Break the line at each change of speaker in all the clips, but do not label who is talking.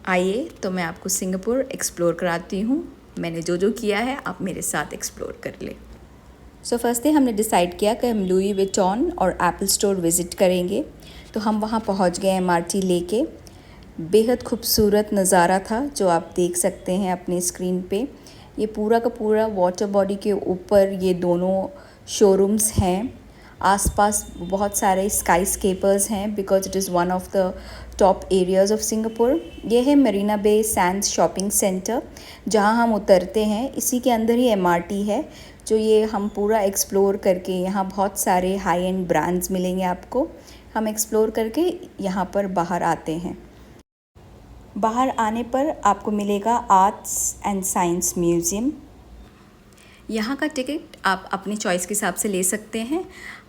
आइए तो मैं आपको सिंगापुर एक्सप्लोर कराती हूँ। मैंने जो जो किया है आप मेरे साथ एक्सप्लोर कर ले। सो फर्स्ट डे हमने डिसाइड किया कि हम लुई विटॉन और एप्पल स्टोर विज़िट करेंगे। तो हम वहाँ पहुँच गए MRT लेके। बेहद खूबसूरत नज़ारा था जो आप देख सकते हैं अपने स्क्रीन पे। ये पूरा का पूरा वाटर बॉडी के ऊपर ये दोनों शोरूम्स हैं। आसपास बहुत सारे स्काई स्केपर्स हैं because it is one of the top areas of Singapore. ये है Marina Bay Sands shopping centre जहाँ हम उतरते हैं। इसी के अंदर ही MRT है जो ये हम पूरा एक्सप्लोर करके, यहाँ बहुत सारे हाई एंड ब्रांड्स मिलेंगे आपको। हम एक्सप्लोर करके यहाँ पर बाहर आते हैं। बाहर आने पर आपको मिलेगा आर्ट्स एंड साइंस म्यूज़ियम। यहाँ का टिकट आप अपनी चॉइस के हिसाब से ले सकते हैं।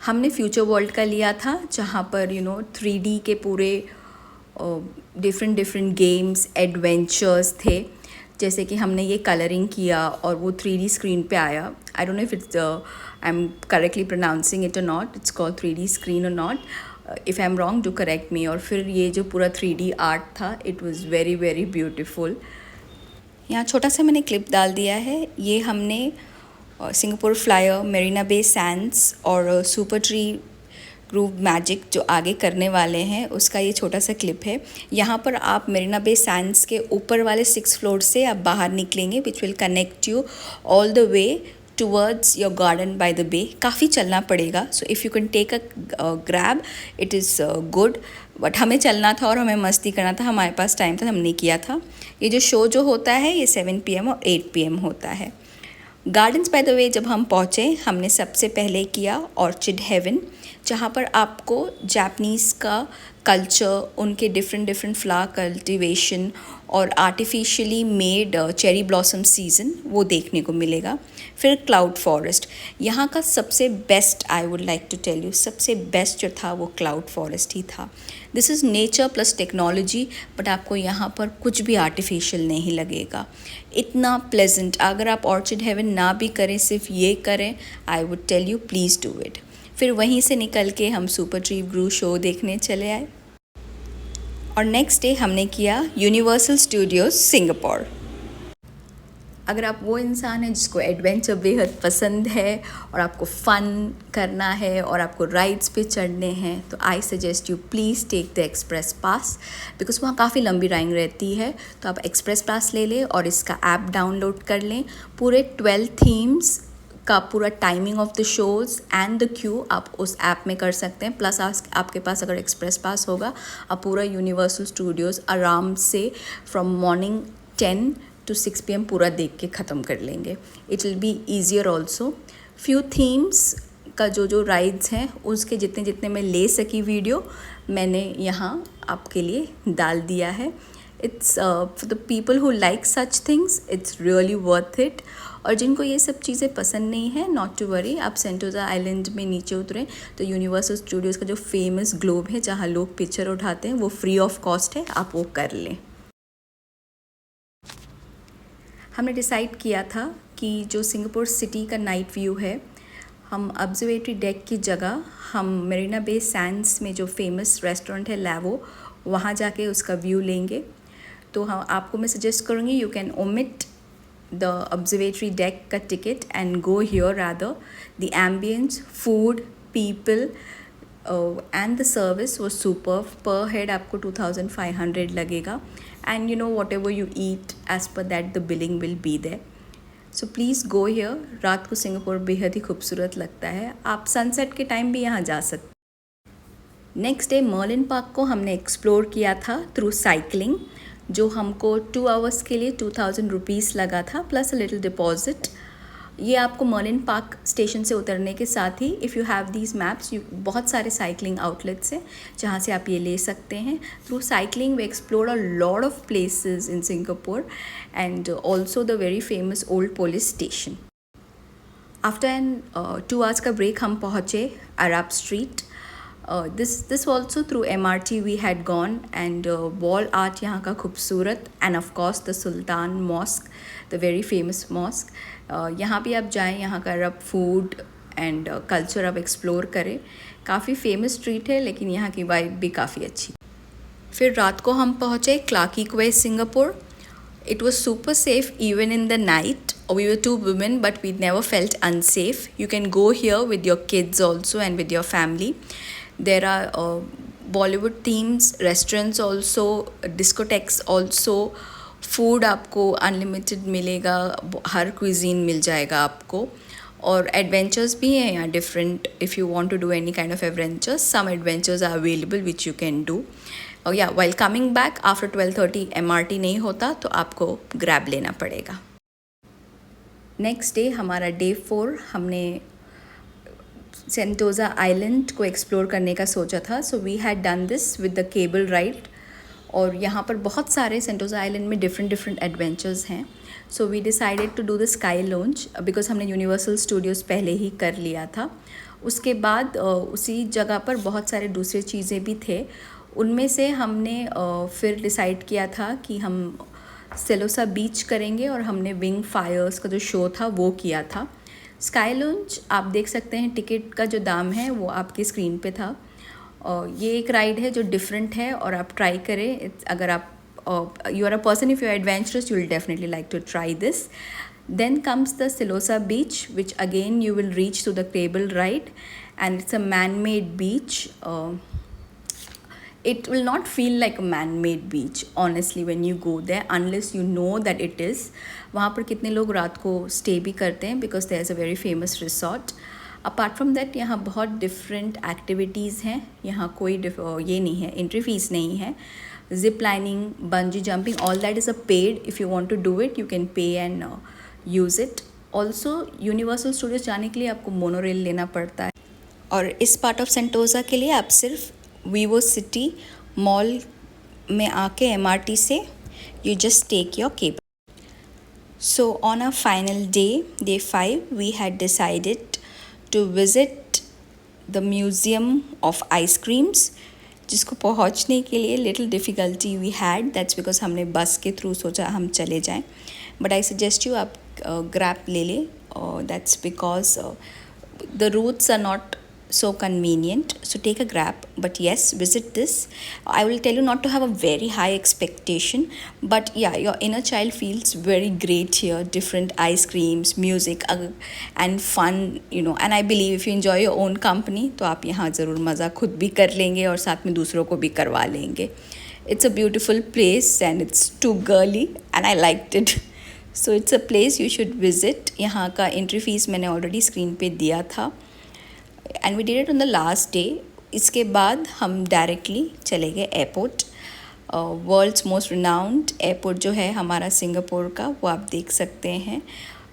हमने फ्यूचर वर्ल्ड का लिया था जहाँ पर 3D के पूरे डिफरेंट गेम्स एडवेंचर्स थे। जैसे कि हमने ये कलरिंग किया और वो 3D स्क्रीन पे आया। I don't know if it's I am correctly pronouncing it or not, it's called 3D screen or not. If I am wrong do correct me. और फिर ये जो पूरा 3D आर्ट था it was very very beautiful. यहाँ छोटा सा मैंने क्लिप डाल दिया है। ये हमने Singapore Flyer, Marina Bay Sands और सुपर ट्री ग्रूव मैजिक जो आगे करने वाले हैं उसका ये छोटा सा क्लिप है। यहाँ पर आप मरीना बे सैंड्स के ऊपर वाले 6th फ्लोर से आप बाहर निकलेंगे which will connect you all the way towards your garden by the bay. काफ़ी चलना पड़ेगा, so if you can take a grab it is good. But हमें चलना था और हमें मस्ती करना था, हमारे पास टाइम था, हमने किया था। ये जो शो जो होता है ये 7 PM और 8 PM होता है। गार्डन्स बाय द वे जब हम पहुँचे हमने सबसे पहले किया ऑर्चिड हेवन, जहाँ पर आपको जापनीज़ का कल्चर, उनके डिफरेंट फ्लावर कल्टीवेशन और artificially made cherry blossom season वो देखने को मिलेगा। फिर क्लाउड फॉरेस्ट, यहाँ का सबसे best, I would like to tell you, सबसे बेस्ट जो था वो क्लाउड फॉरेस्ट ही था। This is nature plus technology, but आपको यहाँ पर कुछ भी आर्टिफिशियल नहीं लगेगा। इतना प्लेजेंट, अगर आप ऑर्चिड हेवन ना भी करें सिर्फ ये करें, I would tell you please do it. फिर वहीं से निकल के हम सुपर ट्री ग्रू शो देखने चले आए और नेक्स्ट डे हमने किया यूनिवर्सल स्टूडियोज़ सिंगापुर। अगर आप वो इंसान हैं जिसको एडवेंचर बेहद पसंद है और आपको फ़न करना है और आपको राइड्स पे चढ़ने हैं तो I suggest you please take the express pass, because वहाँ काफ़ी लंबी लाइन रहती है। तो आप एक्सप्रेस पास ले लें और इसका ऐप डाउनलोड कर लें। पूरे 12 थीम्स का पूरा timing of the shows and the Q आप उस ऐप में कर सकते हैं। प्लस आपके पास अगर एक्सप्रेस पास होगा आप पूरा यूनिवर्सल स्टूडियोज़ आराम से फ्रॉम मॉर्निंग 10 to 6 PM पूरा देख के ख़त्म कर लेंगे। It will be easier also. Few themes का जो राइड्स हैं उसके जितने मैं ले सकी वीडियो मैंने यहाँ आपके लिए डाल दिया है। It's for the people who like such things, it's really worth it. और जिनको ये सब चीज़ें पसंद नहीं है, नॉट टू वरी, आप सेंटोजा आइलैंड में नीचे उतरें तो यूनिवर्सल स्टूडियोज़ का जो फेमस ग्लोब है जहाँ लोग पिक्चर उठाते हैं वो फ्री ऑफ कॉस्ट है, आप वो कर लें। हमने डिसाइड किया था कि जो सिंगापुर सिटी का नाइट व्यू है, हम ऑब्जर्वेटरी डेक की जगह हम मरीना बे सैंड्स में जो फेमस रेस्टोरेंट है लैवो, वहाँ जाके उसका व्यू लेंगे। तो हम आपको मैं सजेस्ट करूँगी you can omit the observatory deck का ticket and go here rather. The ambience, food, people and the service was superb. Per head आपको 2500 लगेगा and whatever you eat as per that the billing will be there. So please go here. रात को Singapore बेहद ही खूबसूरत लगता है, आप sunset के टाइम भी यहाँ जा सकते। नेक्स्ट डे मर्लिन पार्क को हमने एक्सप्लोर किया था थ्रू साइकिलिंग, जो हमको 2 आवर्स के लिए 2000 रुपीज़ लगा था प्लस अ लिटिल डिपॉजिट। ये आपको मर्लिन पार्क स्टेशन से उतरने के साथ ही, if you have these maps, बहुत सारे साइकिलिंग आउटलेट्स हैं जहाँ से आप ये ले सकते हैं। Through cycling we explore a lot of places in Singapore and also the very famous old police station. After an 2 hours का ब्रेक हम पहुँचे Arab Street. This also through MRT we had gone and wall art यहाँ का खूबसूरत and of course the Sultan Mosque, the very famous mosque. यहाँ भी आप जाएँ, यहाँ का अरब फूड एंड कल्चर आप एक्सप्लोर करें। काफ़ी फेमस स्ट्रीट है लेकिन यहाँ की वाइब भी काफ़ी अच्छी। फिर रात को हम पहुँचे क्लार्की क्वे Singapore. It was super safe even in the night. We were two women, but we never felt unsafe. You can go here with your kids also and with your family. There are Bollywood themes, restaurants also, discotheques also. Food आपको unlimited मिलेगा, हर cuisine मिल जाएगा आपको. और adventures भी हैं यहाँ different. If you want to do any kind of adventures, some adventures are available which you can do. या while coming back after 12:30 MRT नहीं होता तो आपको ग्रैब लेना पड़ेगा. नेक्स्ट डे हमारा डे 4, हमने सेंटोज़ा आइलैंड को एक्सप्लोर करने का सोचा था. So we had done this with the cable ride. और यहाँ पर बहुत सारे सेंटोज़ा आइलैंड में डिफरेंट एडवेंचर्स हैं. So we decided to do the sky launch because हमने यूनिवर्सल स्टूडियोज़ पहले ही कर लिया था. उसके बाद उसी जगह पर बहुत सारे दूसरे चीज़ें भी थे. उनमें से हमने फिर डिसाइड किया था कि हम सेलोसा बीच करेंगे और हमने विंग फायर्स का जो शो था वो किया था. स्काई लॉन्च आप देख सकते हैं, टिकट का जो दाम है वो आपकी स्क्रीन पे था. ये एक राइड है जो डिफरेंट है और आप ट्राई करें. अगर आप you are a person, if you are adventurous, you will definitely like to try this. Then comes the Silosa beach, which again you will reach through the cable ride, and it's a man-made beach. It will not feel like a man-made beach honestly when you go there, unless you know that it is. वहाँ पर कितने लोग रात को stay भी करते हैं because there is a very famous resort. Apart from that यहाँ बहुत different activities हैं. यहाँ कोई ये नहीं है, entry fees नहीं है. Zip lining, bungee jumping, all that is a paid. If you want to do it, you can pay and use it. Also universal Studios जाने के लिए आपको मोनोरेल लेना पड़ता है. और इस पार्ट ऑफ सेंटोज़ा के लिए आप सिर्फ वीवो सिटी मॉल में आके MRT से you just take your cable. So on a final day 5, we had decided to visit the museum of ice creams, जिसको पहुंचने के लिए little difficulty we had. That's because हमने बस के थ्रू सोचा हम चले जाएं. बट आई सजेस्ट यू आप ग्रैब ले लें. That's because the routes are not so convenient, so take a grab. But yes, visit this. I will tell you not to have a very high expectation, but yeah, your inner child feels very great here. Different ice creams, music, and fun, you know. And I believe if you enjoy your own company, तो आप यहाँ ज़रूर मज़ा खुद भी कर लेंगे और साथ में दूसरों को भी करवा लेंगे. It's a beautiful place and it's too girly and I liked it. So it's a place you should visit. यहाँ का entry fees मैंने already screen पे दिया था. And we did it on the last day. इसके बाद हम directly चले गए airport. World's most renowned airport जो है हमारा सिंगापुर का, वो आप देख सकते हैं.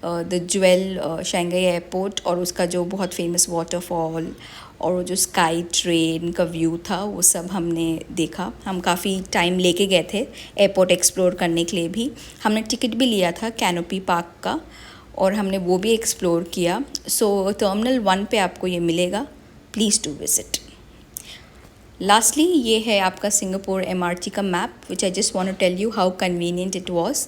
द ज्वेल शंघाई एयरपोर्ट, और उसका जो बहुत फेमस वाटरफॉल और वो जो स्काई ट्रेन का व्यू था वो सब हमने देखा. हम काफ़ी टाइम लेके गए थे एयरपोर्ट एक्सप्लोर करने के लिए भी. हमने टिकट भी लिया था कैनोपी पार्क का और हमने वो भी एक्सप्लोर किया. सो टर्मिनल 1 पे आपको ये मिलेगा. Please to visit. लास्टली ये है आपका सिंगापुर MRT का map, which I just want to tell you how convenient it was.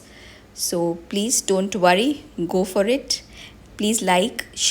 So please don't worry, go for it. Please like, share.